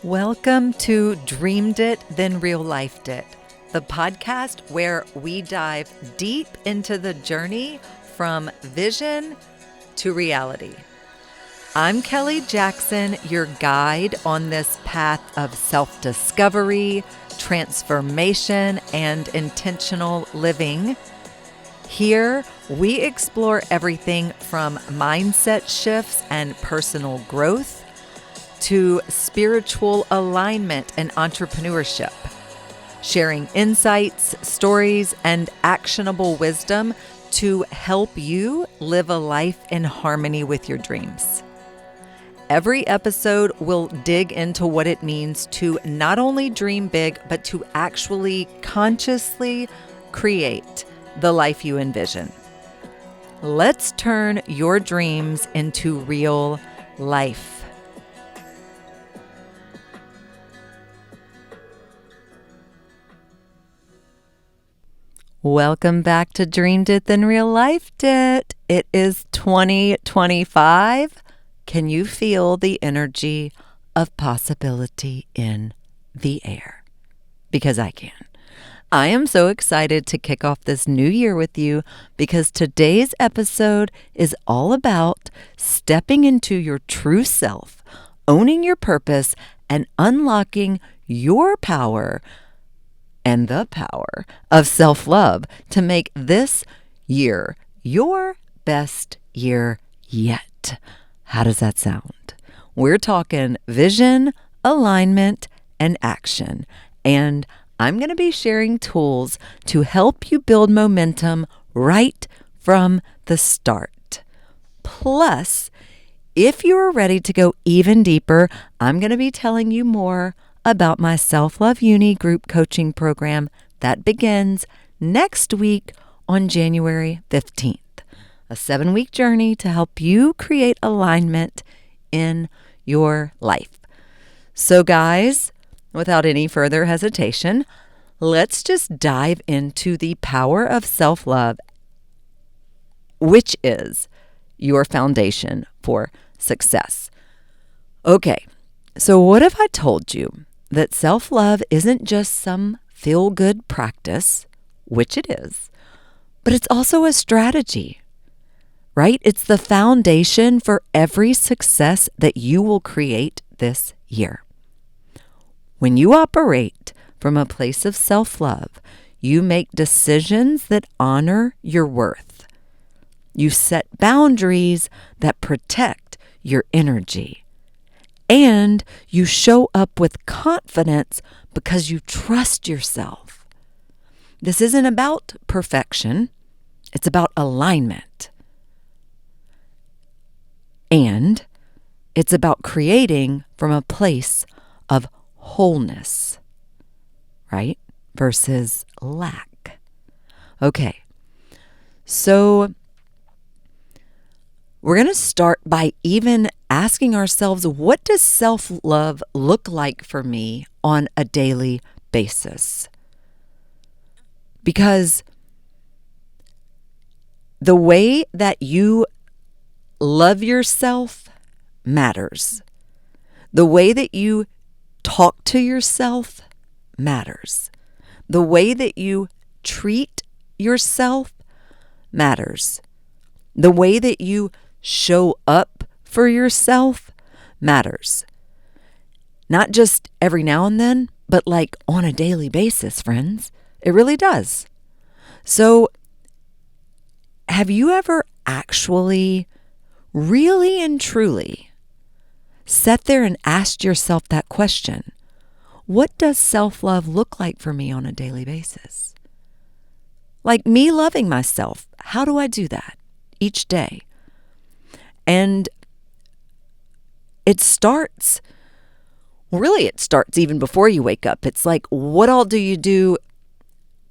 Welcome to Dreamed It, Then Real Lifed It, the podcast where we dive deep into the journey from vision to reality. I'm Kelly Jackson, your guide on this path of self-discovery, transformation, and intentional living. Here, we explore everything from mindset shifts and personal growth to spiritual alignment and entrepreneurship, sharing insights, stories, and actionable wisdom to help you live a life in harmony with your dreams. Every episode will dig into what it means to not only dream big, but to actually consciously create the life you envision. Let's turn your dreams into real life. Welcome back to Dreamed It, Then Real Lifed It. It is 2025. Can you feel the energy of possibility in the air? Because I can. I am so excited to kick off this new year with you because today's episode is all about stepping into your true self, owning your purpose, and unlocking your power and the power of self-love to make this year your best year yet. How does that sound? We're talking vision, alignment, and action. And I'm going to be sharing tools to help you build momentum right from the start. Plus, if you are ready to go even deeper, I'm going to be telling you more about my Self-Love Uni group coaching program that begins next week on January 15th. A 7-week journey to help you create alignment in your life. So guys, without any further hesitation, let's just dive into the power of self-love, which is your foundation for success. Okay, so what if I told you that self-love isn't just some feel-good practice, which it is, but it's also a strategy, right? It's the foundation for every success that you will create this year. When you operate from a place of self-love, you make decisions that honor your worth. You set boundaries that protect your energy. And you show up with confidence because you trust yourself. This isn't about perfection. It's about alignment. And it's about creating from a place of wholeness, right? Versus lack. Okay. So we're going to start by even asking ourselves, what does self-love look like for me on a daily basis? Because the way that you love yourself matters. The way that you talk to yourself matters. The way that you treat yourself matters. The way that you show up for yourself matters. Not just every now and then, but like on a daily basis, friends. It really does. So, have you ever actually, really and truly, sat there and asked yourself that question? What does self-love look like for me on a daily basis? Like me loving myself, how do I do that each day? And it starts even before you wake up. It's like, what all do you do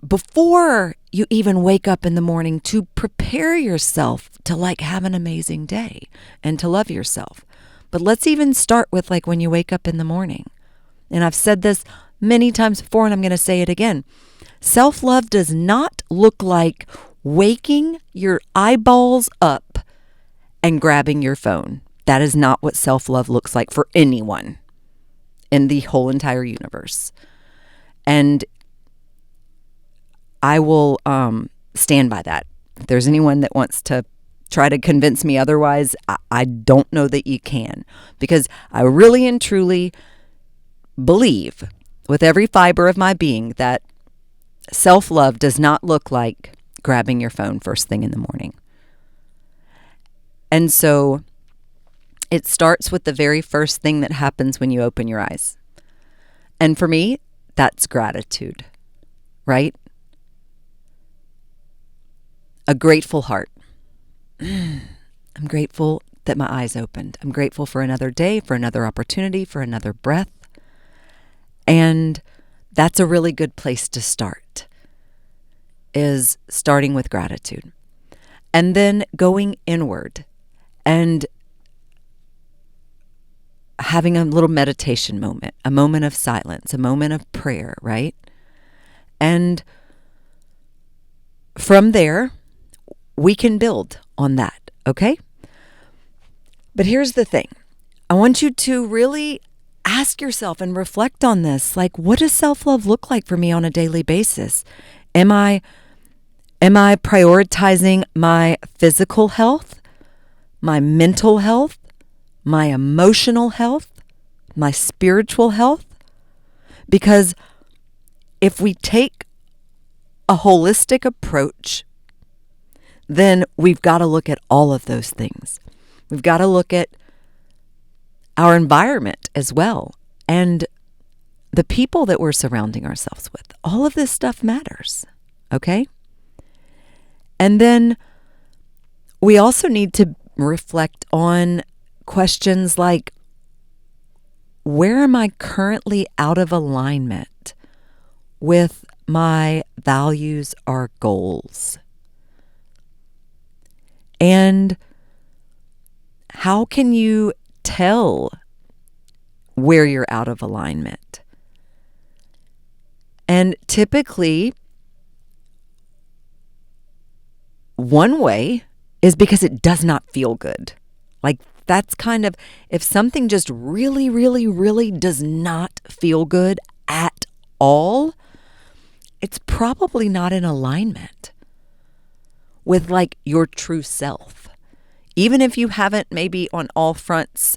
before you even wake up in the morning to prepare yourself to like have an amazing day and to love yourself? But let's even start with like when you wake up in the morning. And I've said this many times before, and I'm going to say it again. Self-love does not look like waking your eyeballs up and grabbing your phone. That is not what self-love looks like for anyone. in the whole entire universe. And I will stand by that. If there's anyone that wants to try to convince me otherwise, I don't know that you can, because I really and truly believe with every fiber of my being that self-love does not look like grabbing your phone first thing in the morning. And so it starts with the very first thing that happens when you open your eyes. And for me, that's gratitude, right? A grateful heart. I'm grateful that my eyes opened. I'm grateful for another day, for another opportunity, for another breath. And that's a really good place to start, is starting with gratitude. And then going inward and having a little meditation moment, a moment of silence, a moment of prayer, right? And from there, we can build on that, okay? But here's the thing. I want you to really ask yourself and reflect on this. Like, what does self-love look like for me on a daily basis? Am I prioritizing my physical health, my mental health, my emotional health, my spiritual health? Because if we take a holistic approach, then we've got to look at all of those things. We've got to look at our environment as well, and the people that we're surrounding ourselves with. All of this stuff matters, okay? And then we also need to reflect on questions like, where am I currently out of alignment with my values or goals? And how can you tell where you're out of alignment? And typically, one way is because it does not feel good. Like, that's kind of, if something just really, really, really does not feel good at all, it's probably not in alignment with like your true self. Even if you haven't, maybe on all fronts,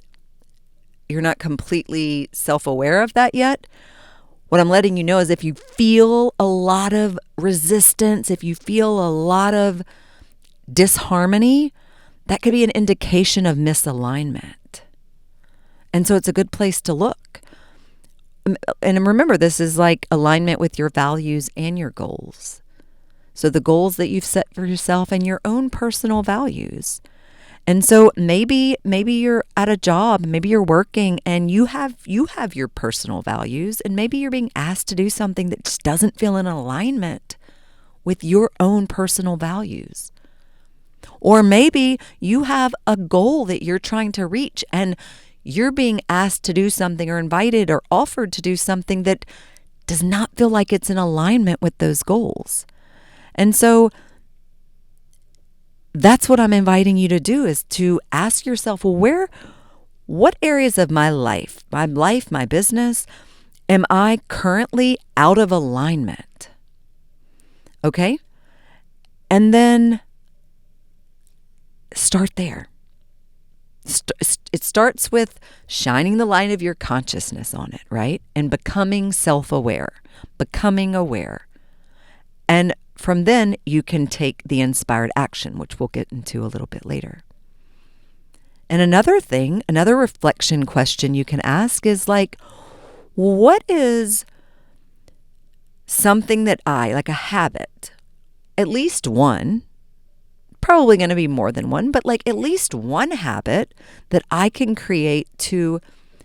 you're not completely self-aware of that yet. What I'm letting you know is, if you feel a lot of resistance, if you feel a lot of disharmony, that could be an indication of misalignment. And so it's a good place to look. And remember, this is like alignment with your values and your goals. So the goals that you've set for yourself and your own personal values. And so maybe you're at a job, maybe you're working, and you have your personal values, and maybe you're being asked to do something that just doesn't feel in alignment with your own personal values. Or maybe you have a goal that you're trying to reach, and you're being asked to do something or invited or offered to do something that does not feel like it's in alignment with those goals. And so that's what I'm inviting you to do, is to ask yourself, well, what areas of my life, my business, am I currently out of alignment? Okay? And then start there. It starts with shining the light of your consciousness on it, right? And becoming self-aware, becoming aware. And from then, you can take the inspired action, which we'll get into a little bit later. And another reflection question you can ask is like, what is something that like a habit, at least one, probably going to be more than one, but like at least one habit that I can create to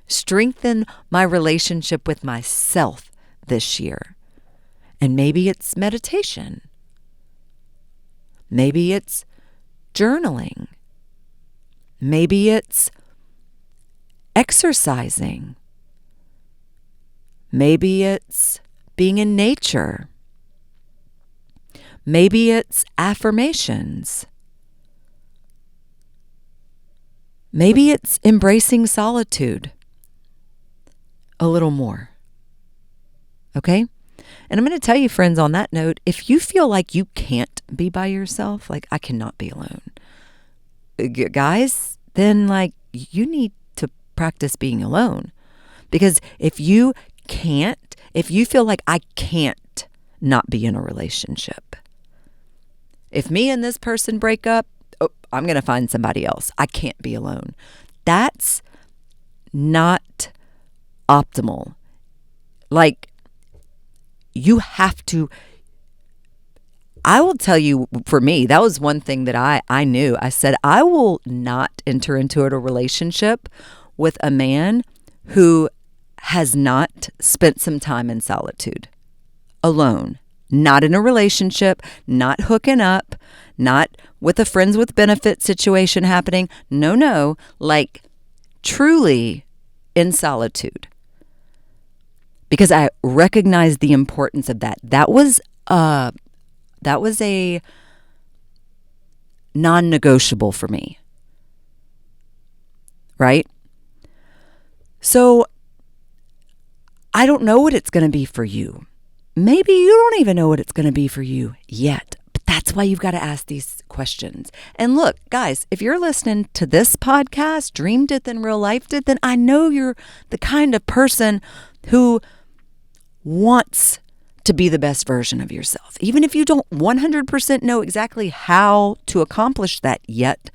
strengthen my relationship with myself this year? And maybe it's meditation. Maybe it's journaling. Maybe it's exercising. Maybe it's being in nature. Maybe it's affirmations. Maybe it's embracing solitude. a little more. Okay? And I'm going to tell you, friends, on that note, if you feel like you can't be by yourself, like I cannot be alone, guys, then like you need to practice being alone. Because if you feel like I can't not be in a relationship, if me and this person break up, I'm going to find somebody else. I can't be alone. That's not optimal. Like, you have to. I will tell you, for me, that was one thing that I knew. I said, I will not enter into a relationship with a man who has not spent some time in solitude, alone, not in a relationship, not hooking up, not with a friends with benefits situation happening. No, like truly in solitude. Because I recognize the importance of that. That was a non-negotiable for me. Right? So I don't know what it's going to be for you. Maybe you don't even know what it's going to be for you yet. But that's why you've got to ask these questions. And look, guys, if you're listening to this podcast, Dreamed It Then Real Life Did, then I know you're the kind of person who wants to be the best version of yourself. Even if you don't 100% know exactly how to accomplish that yet,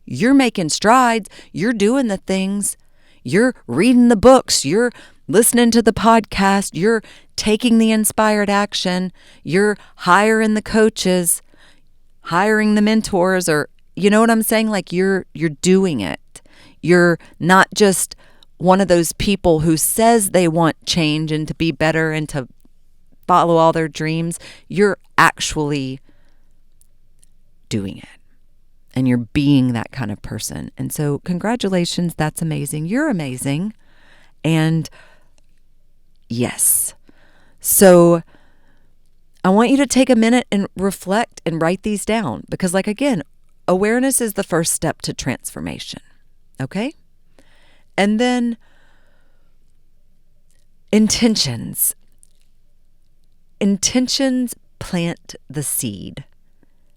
you're making strides. You're doing the things. You're reading the books. You're listening to the podcast. You're taking the inspired action. You're hiring the coaches, hiring the mentors, or you know what I'm saying? Like you're doing it. You're not just one of those people who says they want change and to be better and to follow all their dreams. You're actually doing it. And you're being that kind of person. And so congratulations, that's amazing. You're amazing. And yes. So I want you to take a minute and reflect and write these down. Because like again, awareness is the first step to transformation. Okay? And then intentions. Intentions plant the seed.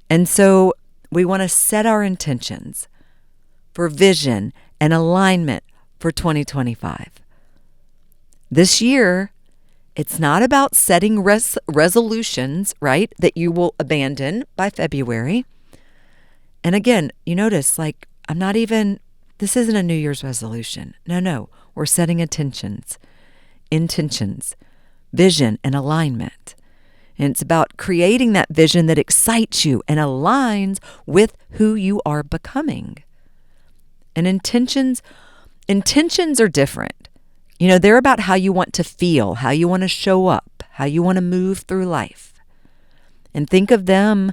And so we want to set our intentions for vision and alignment for 2025. This year, it's not about setting resolutions, right, that you will abandon by February. And again, you notice, like, this isn't a New Year's resolution. No, we're setting intentions, vision and alignment. And it's about creating that vision that excites you and aligns with who you are becoming. And intentions are different. You know, they're about how you want to feel, how you want to show up, how you want to move through life. And think of them,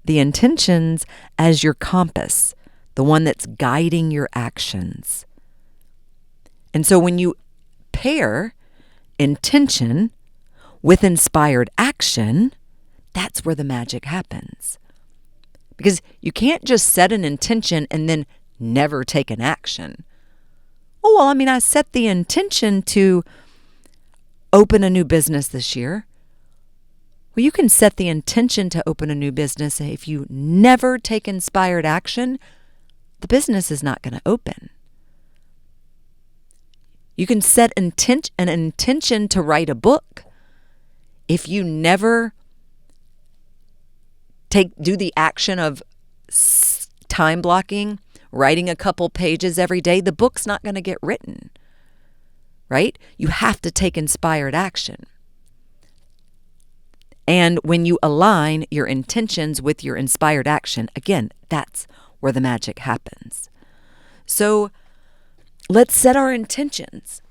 the intentions, as your compass, the one that's guiding your actions. And so when you pair intention with inspired action, that's where the magic happens. Because you can't just set an intention and then never take an action. Oh, well, I mean, I set the intention to open a new business this year. Well, you can set the intention to open a new business. If you never take inspired action, the business is not going to open. You can set an intention to write a book. If you never do the action of time blocking, writing a couple pages every day, the book's not going to get written, right? You have to take inspired action. And when you align your intentions with your inspired action, again, that's where the magic happens. So let's set our intentions.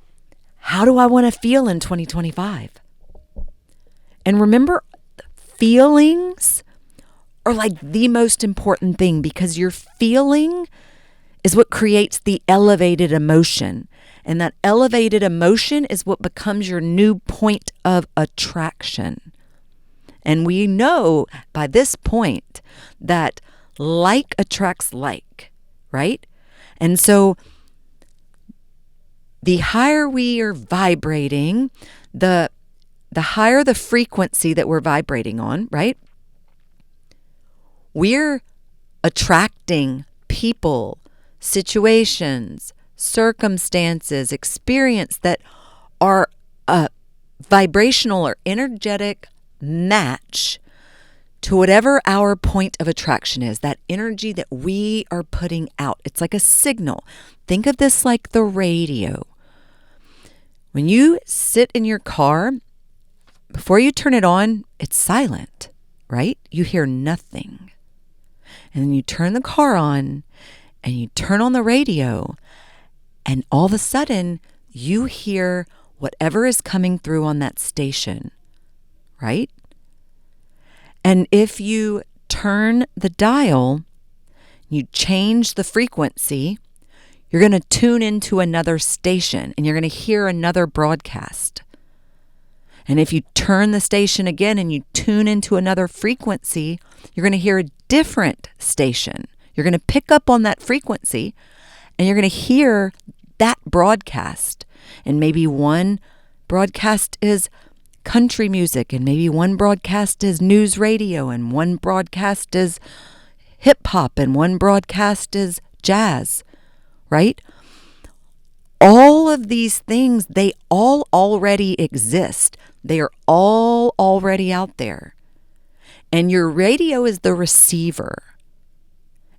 How do I want to feel in 2025? And remember, feelings are like the most important thing, because your feeling is what creates the elevated emotion. And that elevated emotion is what becomes your new point of attraction. And we know by this point that like attracts like, right? And so the higher we are vibrating, the higher the frequency that we're vibrating on, right? We're attracting people, situations, circumstances, experience that are a vibrational or energetic match to whatever our point of attraction is, that energy that we are putting out. It's like a signal. Think of this like the radio. When you sit in your car, before you turn it on, it's silent, right? You hear nothing. And then you turn the car on and you turn on the radio, and all of a sudden you hear whatever is coming through on that station, right? And if you turn the dial, you change the frequency, you're going to tune into another station and you're going to hear another broadcast. And if you turn the station again and you tune into another frequency, you're going to hear a different station. You're going to pick up on that frequency and you're going to hear that broadcast. And maybe one broadcast is country music, and maybe one broadcast is news radio, and one broadcast is hip hop, and one broadcast is jazz, right? All of these things, they all already exist. They are all already out there. And your radio is the receiver.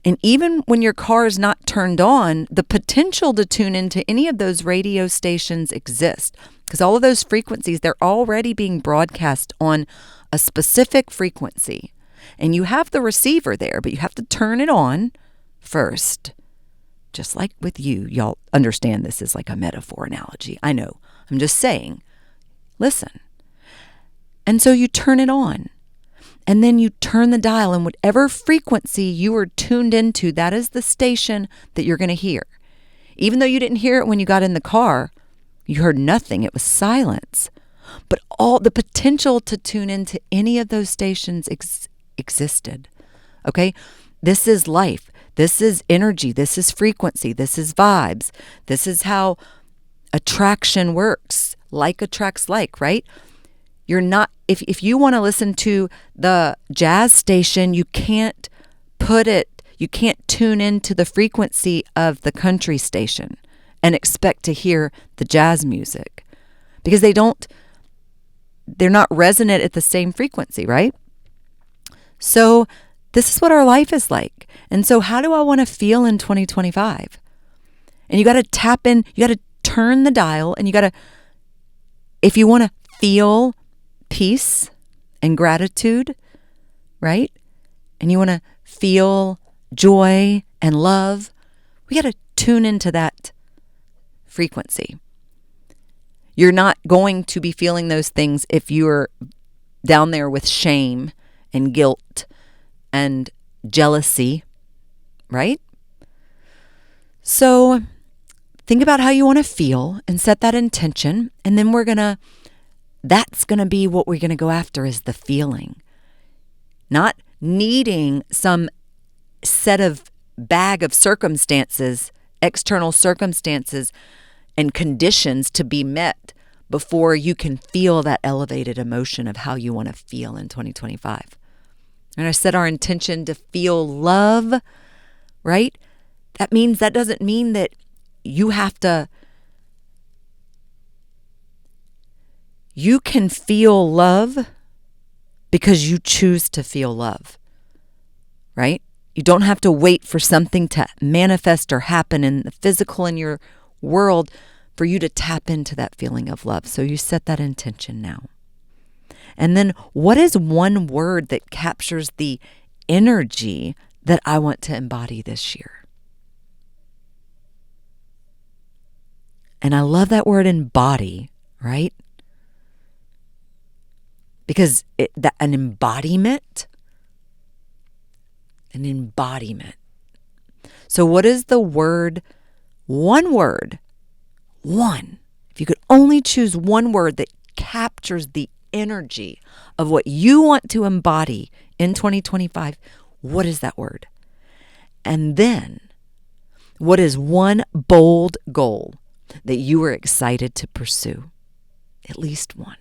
And even when your car is not turned on, the potential to tune into any of those radio stations exists. Because all of those frequencies, they're already being broadcast on a specific frequency. And you have the receiver there, but you have to turn it on first. Just like with you, y'all understand this is like a metaphor analogy. I know. I'm just saying, listen. And so you turn it on. And then you turn the dial, and whatever frequency you are tuned into, that is the station that you're going to hear. Even though you didn't hear it when you got in the car, you heard nothing. It was silence. But all the potential to tune into any of those stations existed. Okay? This is life. This is energy. This is frequency. This is vibes. This is how attraction works. Like attracts like, right? You're not, if you want to listen to the jazz station, you can't tune into the frequency of the country station and expect to hear the jazz music, because they're not resonant at the same frequency, right? So this is what our life is like. And so how do I want to feel in 2025? And you got to tap in, you got to turn the dial, and if you want to feel peace and gratitude, right? And you want to feel joy and love, we got to tune into that frequency. You're not going to be feeling those things if you're down there with shame and guilt and jealousy, right? So think about how you want to feel and set that intention, and then that's going to be what we're going to go after, is the feeling. Not needing some set of bag of circumstances, external circumstances and conditions to be met before you can feel that elevated emotion of how you want to feel in 2025. And I set our intention to feel love, right? That doesn't mean that you have to. You can feel love because you choose to feel love, right? You don't have to wait for something to manifest or happen in the physical in your world for you to tap into that feeling of love. So you set that intention now. And then what is one word that captures the energy that I want to embody this year? And I love that word embody, right? Because an embodiment. So what is the word? One word. If you could only choose one word that captures the energy of what you want to embody in 2025, what is that word? And then, what is one bold goal? that you are excited to pursue. At least one.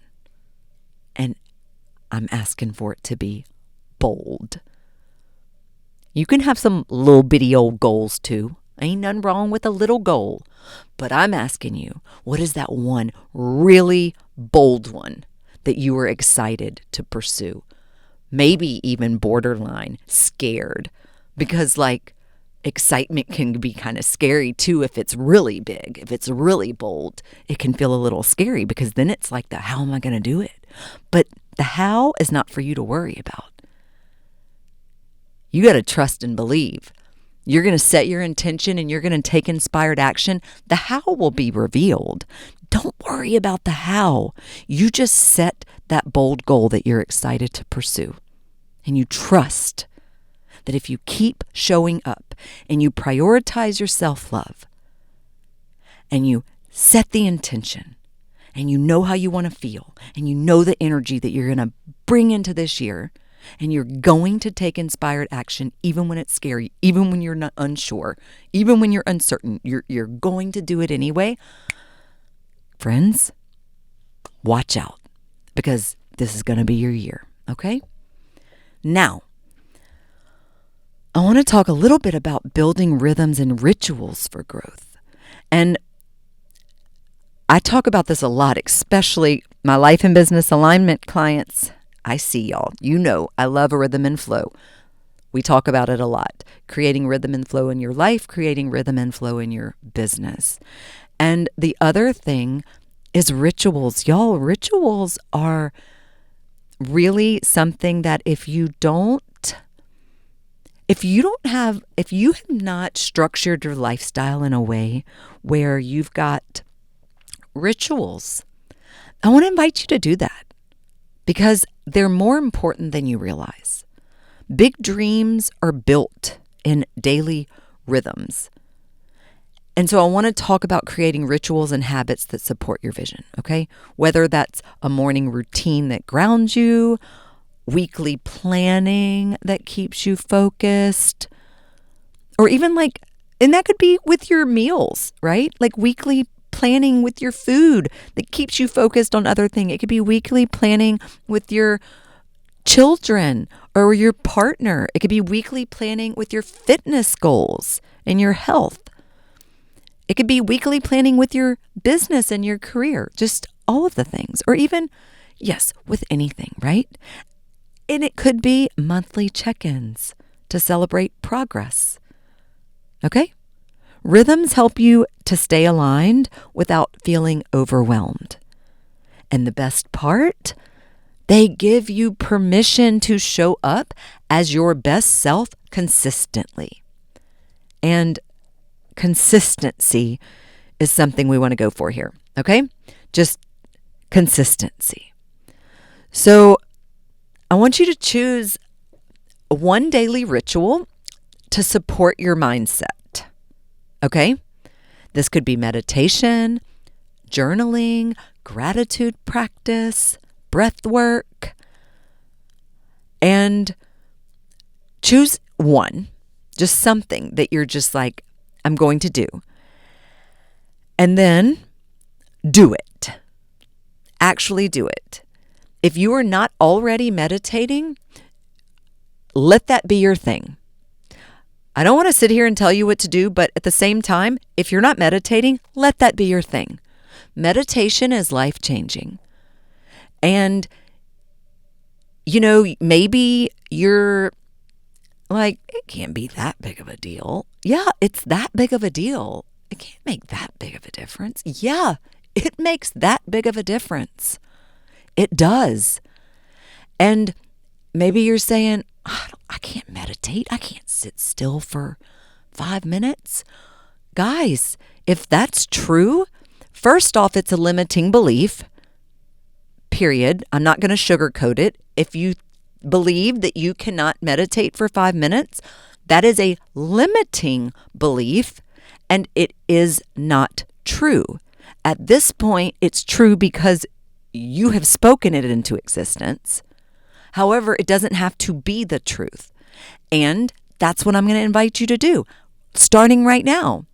And I'm asking for it to be bold. You can have some little bitty old goals too. Ain't nothing wrong with a little goal. But I'm asking you, what is that one really bold one that you are excited to pursue? Maybe even borderline scared. Because excitement can be kind of scary too if it's really big. If it's really bold, it can feel a little scary because then it's like how am I going to do it? But the how is not for you to worry about. You got to trust and believe. You're going to set your intention and you're going to take inspired action. The how will be revealed. Don't worry about the how. You just set that bold goal that you're excited to pursue. And you trust that if you keep showing up and you prioritize your self-love and you set the intention and you know how you want to feel and you know the energy that you're going to bring into this year and you're going to take inspired action even when it's scary, even when you're not unsure, even when you're uncertain, you're going to do it anyway. Friends, watch out because this is going to be your year, okay? Now, I want to talk a little bit about building rhythms and rituals for growth. And I talk about this a lot, especially my life and business alignment clients. I see y'all. You know, I love a rhythm and flow. We talk about it a lot. Creating rhythm and flow in your life, creating rhythm and flow in your business. And the other thing is rituals. Y'all, rituals are really something that if you have not structured your lifestyle in a way where you've got rituals, I want to invite you to do that because they're more important than you realize. Big dreams are built in daily rhythms. And so I want to talk about creating rituals and habits that support your vision, okay? Whether that's a morning routine that grounds you, weekly planning that keeps you focused, or even and that could be with your meals, right? Like weekly planning with your food that keeps you focused on other things. It could be weekly planning with your children or your partner. It could be weekly planning with your fitness goals and your health. It could be weekly planning with your business and your career, just all of the things, or even, yes, with anything, right? And it could be monthly check-ins to celebrate progress. Okay? Rhythms help you to stay aligned without feeling overwhelmed. And the best part, they give you permission to show up as your best self consistently. And consistency is something we want to go for here. Okay? Just consistency. So I want you to choose one daily ritual to support your mindset. Okay? This could be meditation, journaling, gratitude practice, breath work, and choose one, just something that you're just like, I'm going to do. And then do it. Actually do it. If you are not already meditating, let that be your thing. I don't want to sit here and tell you what to do, but at the same time, if you're not meditating, let that be your thing. Meditation is life-changing. And, maybe you're like, it can't be that big of a deal. Yeah, it's that big of a deal. It can't make that big of a difference. Yeah, it makes that big of a difference. It does. And maybe you're saying, I can't meditate. I can't sit still for 5 minutes. Guys, if that's true, first off, it's a limiting belief, period. I'm not going to sugarcoat it. If you believe that you cannot meditate for 5 minutes, that is a limiting belief, and it is not true. At this point, it's true because you have spoken it into existence. However, it doesn't have to be the truth. And that's what I'm going to invite you to do, starting right now.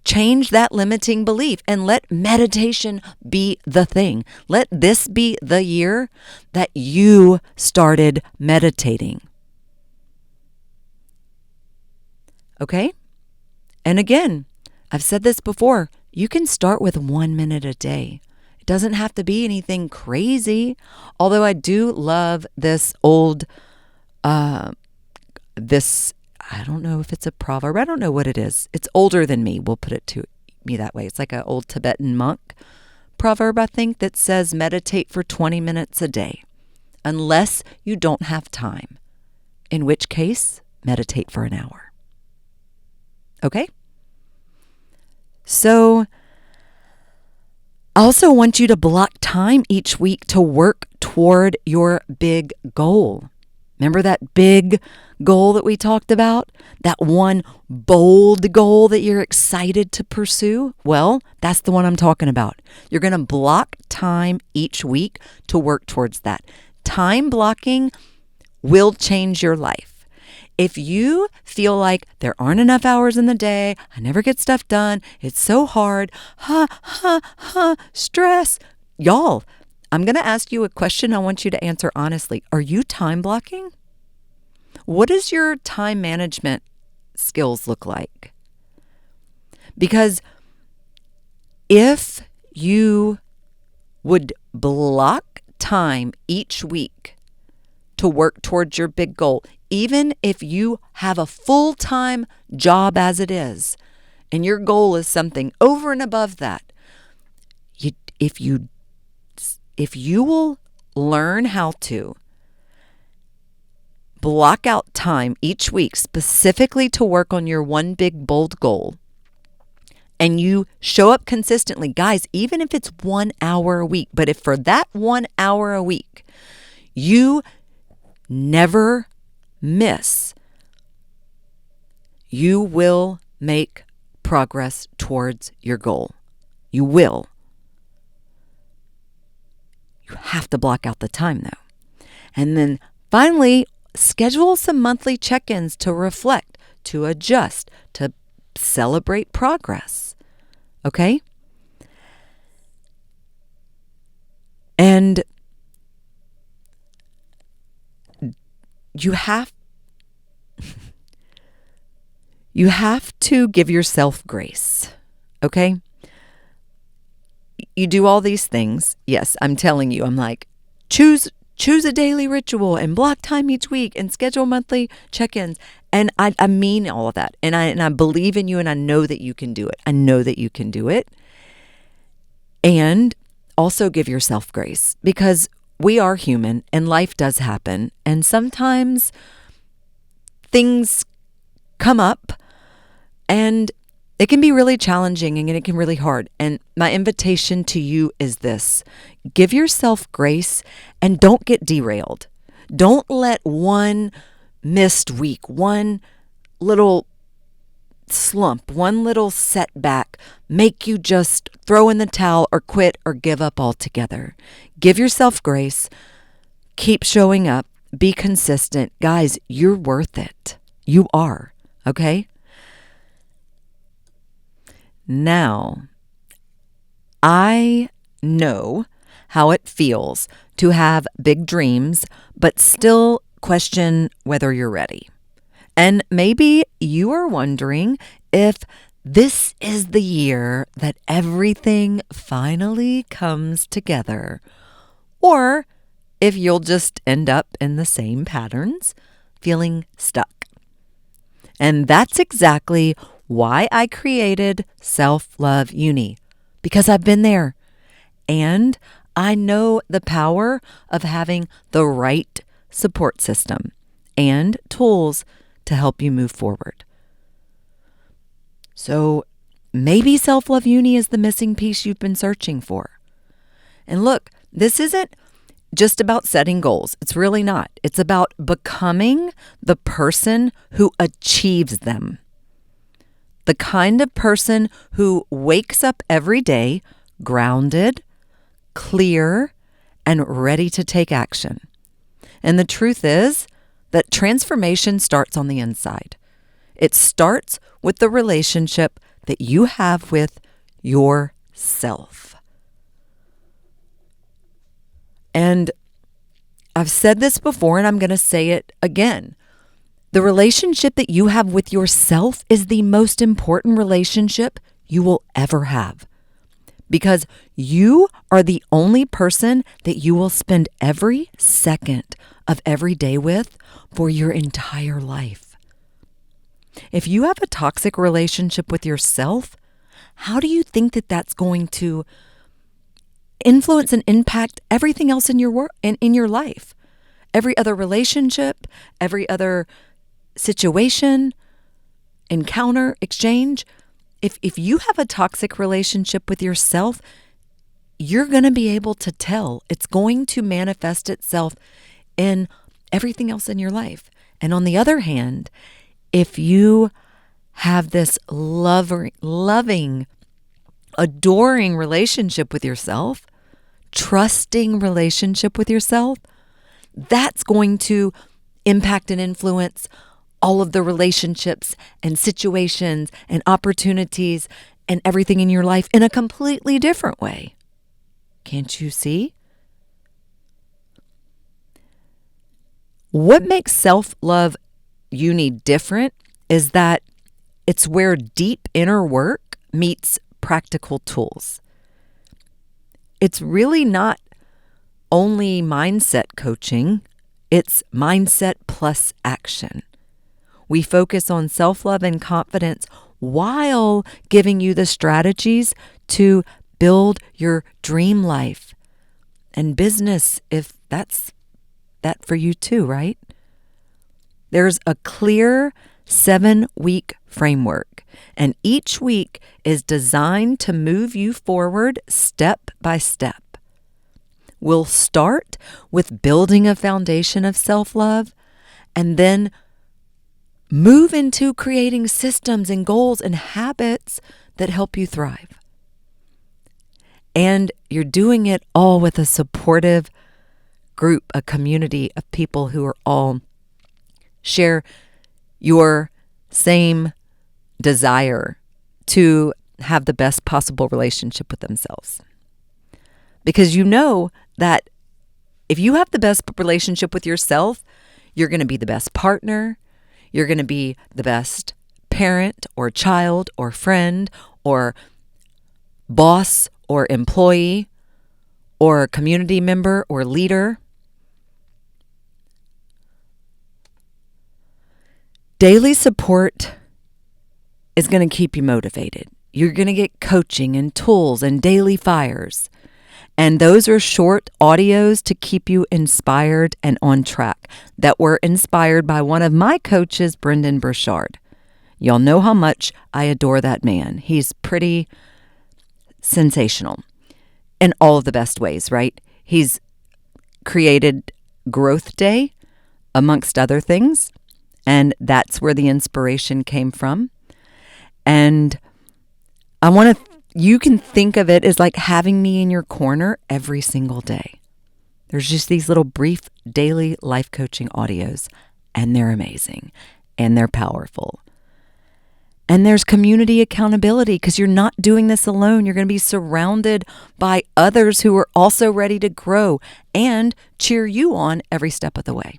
Change that limiting belief and let meditation be the thing. Let this be the year that you started meditating. Okay? And again, I've said this before, you can start with 1 minute a day. It doesn't have to be anything crazy. Although I do love this old, I don't know if it's a proverb. I don't know what it is. It's older than me. We'll put it to me that way. It's like an old Tibetan monk proverb, I think, that says meditate for 20 minutes a day, unless you don't have time, in which case meditate for an hour. Okay? So I also want you to block time each week to work toward your big goal. Remember that big goal that we talked about? That one bold goal that you're excited to pursue? Well, that's the one I'm talking about. You're going to block time each week to work towards that. Time blocking will change your life. If you feel like there aren't enough hours in the day, I never get stuff done, it's so hard, stress. Y'all, I'm going to ask you a question I want you to answer honestly. Are you time blocking? What does your time management skills look like? Because if you would block time each week to work towards your big goal, even if you have a full-time job as it is, and your goal is something over and above that, if you will learn how to block out time each week specifically to work on your one big bold goal, and you show up consistently, guys, even if it's 1 hour a week, but if for that 1 hour a week, you never miss, you will make progress towards your goal. You will. You have to block out the time though. And then finally, schedule some monthly check-ins to reflect, to adjust, to celebrate progress. Okay? And you have to give yourself grace. Okay? You do all these things. Yes, I'm telling you, I'm like, choose a daily ritual and block time each week and schedule monthly check-ins. And I mean all of that. And I believe in you, and I know that you can do it. I know that you can do it. And also give yourself grace, because we are human and life does happen. And sometimes things come up and it can be really challenging and it can be really hard. And my invitation to you is this: give yourself grace and don't get derailed. Don't let one missed week, one little slump, one little setback make you just throw in the towel or quit or give up altogether. Give yourself grace. Keep showing up. Be consistent. Guys, you're worth it. You are. Okay? Now, I know how it feels to have big dreams, but still question whether you're ready. And maybe you are wondering if this is the year that everything finally comes together, or if you'll just end up in the same patterns, feeling stuck. And that's exactly why I created Self-Love Uni, because I've been there. And I know the power of having the right support system and tools to help you move forward. So maybe Self-Love Uni is the missing piece you've been searching for. And look, this isn't just about setting goals. It's really not. It's about becoming the person who achieves them. The kind of person who wakes up every day grounded, clear, and ready to take action. And the truth is that transformation starts on the inside. It starts with the relationship that you have with yourself. And I've said this before, and I'm going to say it again. The relationship that you have with yourself is the most important relationship you will ever have, because you are the only person that you will spend every second of every day with for your entire life. If you have a toxic relationship with yourself, how do you think that that's going to influence and impact everything else in your work and in your life? Every other relationship, every other situation, encounter, exchange. If you have a toxic relationship with yourself, you're going to be able to tell. It's going to manifest itself in everything else in your life. And on the other hand, if you have this loving, adoring relationship with yourself, trusting relationship with yourself, that's going to impact and influence all of the relationships and situations and opportunities and everything in your life in a completely different way. Can't you see? What makes self-love different is that it's where deep inner work meets practical tools. It's really not only mindset coaching, it's mindset plus action. We focus on self-love and confidence while giving you the strategies to build your dream life and business, if that's that for you too, right? There's a clear 7-week framework, and each week is designed to move you forward step by step. We'll start with building a foundation of self-love and then move into creating systems and goals and habits that help you thrive. And you're doing it all with a supportive group, a community of people who are all share your same desire to have the best possible relationship with themselves. Because you know that if you have the best relationship with yourself, you're going to be the best partner, you're going to be the best parent or child or friend or boss or employee or community member or leader. Daily support is going to keep you motivated. You're going to get coaching and tools and daily fires. And those are short audios to keep you inspired and on track that were inspired by one of my coaches, Brendan Burchard. Y'all know how much I adore that man. He's pretty sensational in all of the best ways, right? He's created Growth Day, amongst other things, and that's where the inspiration came from. And you can think of it as like having me in your corner every single day. There's just these little brief daily life coaching audios, and they're amazing and they're powerful. And there's community accountability because you're not doing this alone. You're going to be surrounded by others who are also ready to grow and cheer you on every step of the way.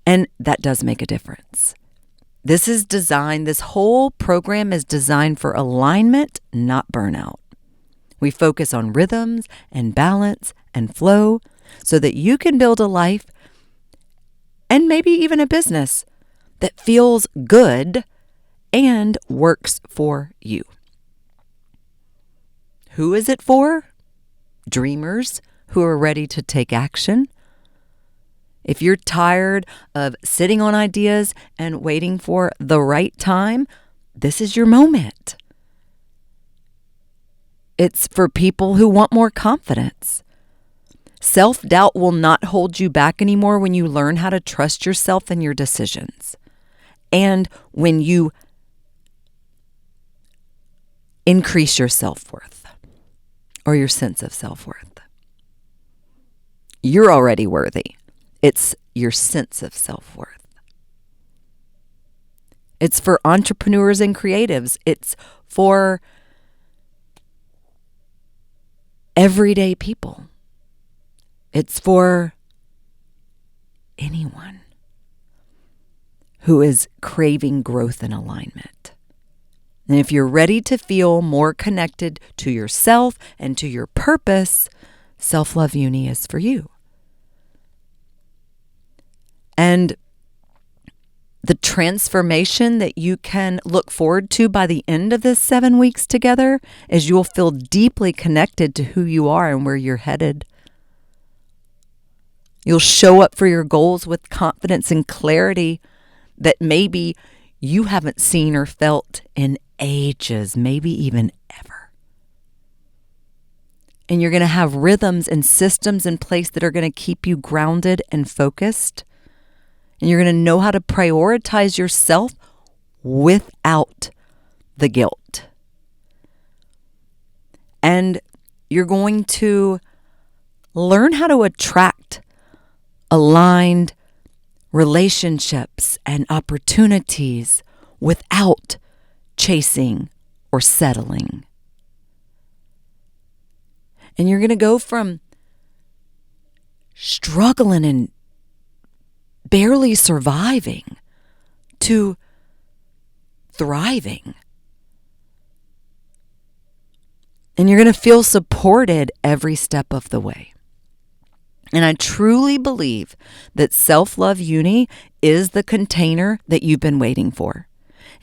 And that does make a difference. This whole program is designed for alignment, not burnout. We focus on rhythms and balance and flow so that you can build a life and maybe even a business that feels good and works for you. Who is it for? Dreamers who are ready to take action. If you're tired of sitting on ideas and waiting for the right time, this is your moment. It's for people who want more confidence. Self-doubt will not hold you back anymore when you learn how to trust yourself and your decisions. And when you increase your self-worth or your sense of self-worth. You're already worthy. It's your sense of self-worth. It's for entrepreneurs and creatives. It's for everyday people. It's for anyone who is craving growth and alignment. And if you're ready to feel more connected to yourself and to your purpose, Self-Love Uni is for you. And the transformation that you can look forward to by the end of this 7 weeks together is you'll feel deeply connected to who you are and where you're headed. You'll show up for your goals with confidence and clarity that maybe you haven't seen or felt in ages, maybe even ever. And you're going to have rhythms and systems in place that are going to keep you grounded and focused. And you're going to know how to prioritize yourself without the guilt. And you're going to learn how to attract aligned relationships and opportunities without chasing or settling. And you're going to go from struggling and barely surviving to thriving. And you're going to feel supported every step of the way. And I truly believe that Self-Love Uni is the container that you've been waiting for.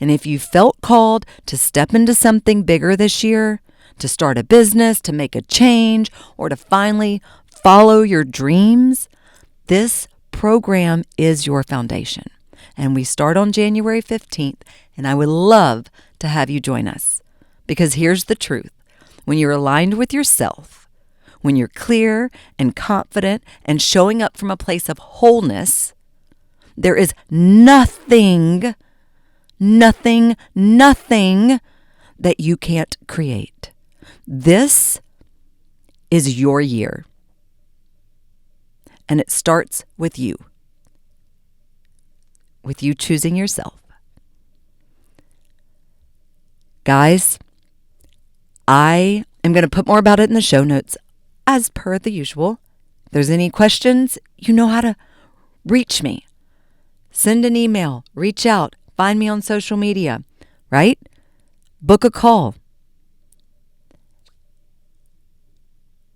And if you felt called to step into something bigger this year, to start a business, to make a change, or to finally follow your dreams, this program is your foundation. And we start on January 15th, and I would love to have you join us. Because here's the truth. When you're aligned with yourself, when you're clear and confident and showing up from a place of wholeness, there is nothing that you can't create. This is your year. And it starts with you choosing yourself. Guys, I am going to put more about it in the show notes as per the usual. If there's any questions, you know how to reach me. Send an email, reach out, find me on social media, right? Book a call.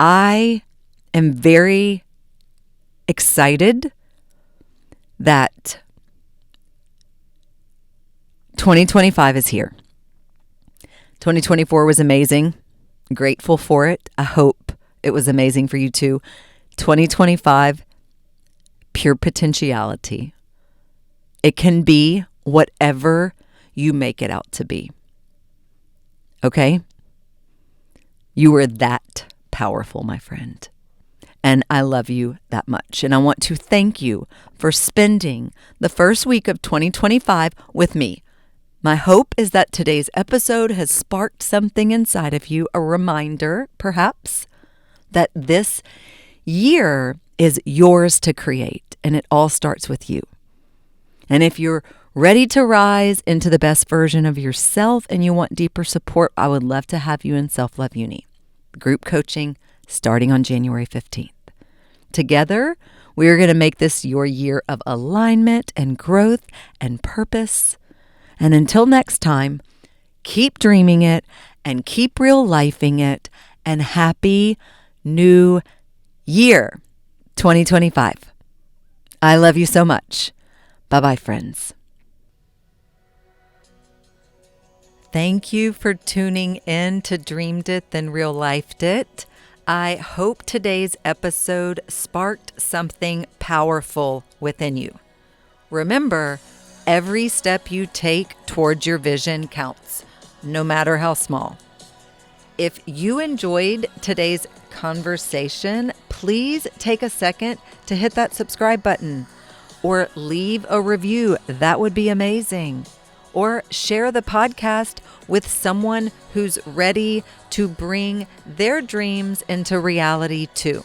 I am very excited that 2025 is here. 2024 was amazing. Grateful for it. I hope it was amazing for you too. 2025, pure potentiality. It can be whatever you make it out to be. Okay? You are that powerful, my friend. And I love you that much. And I want to thank you for spending the first week of 2025 with me. My hope is that today's episode has sparked something inside of you, a reminder, perhaps, that this year is yours to create, and it all starts with you. And if you're ready to rise into the best version of yourself and you want deeper support, I would love to have you in Self-Love Uni, group coaching starting on January 15th. Together, we are going to make this your year of alignment and growth and purpose. And until next time, keep dreaming it and keep real lifing it, and happy new year 2025. I love you so much. Bye-bye, friends. Thank you for tuning in to Dreamed It, Then Real Lifed It. I hope today's episode sparked something powerful within you. Remember, every step you take towards your vision counts, no matter how small. If you enjoyed today's conversation, please take a second to hit that subscribe button or leave a review. That would be amazing. Or share the podcast with someone who's ready to bring their dreams into reality too.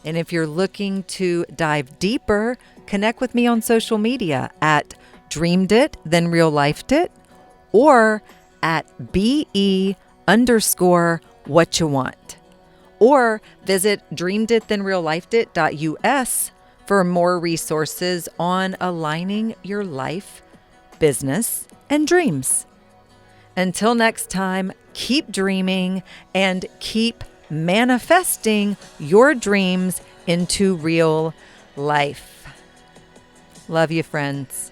And if you're looking to dive deeper, connect with me on social media at dreamed it, then real lifed it, or at BE_what you want. Or visit dreameditthenreallifedit.us for more resources on aligning your life, business, and dreams. Until next time, keep dreaming and keep manifesting your dreams into real life. Love you, friends.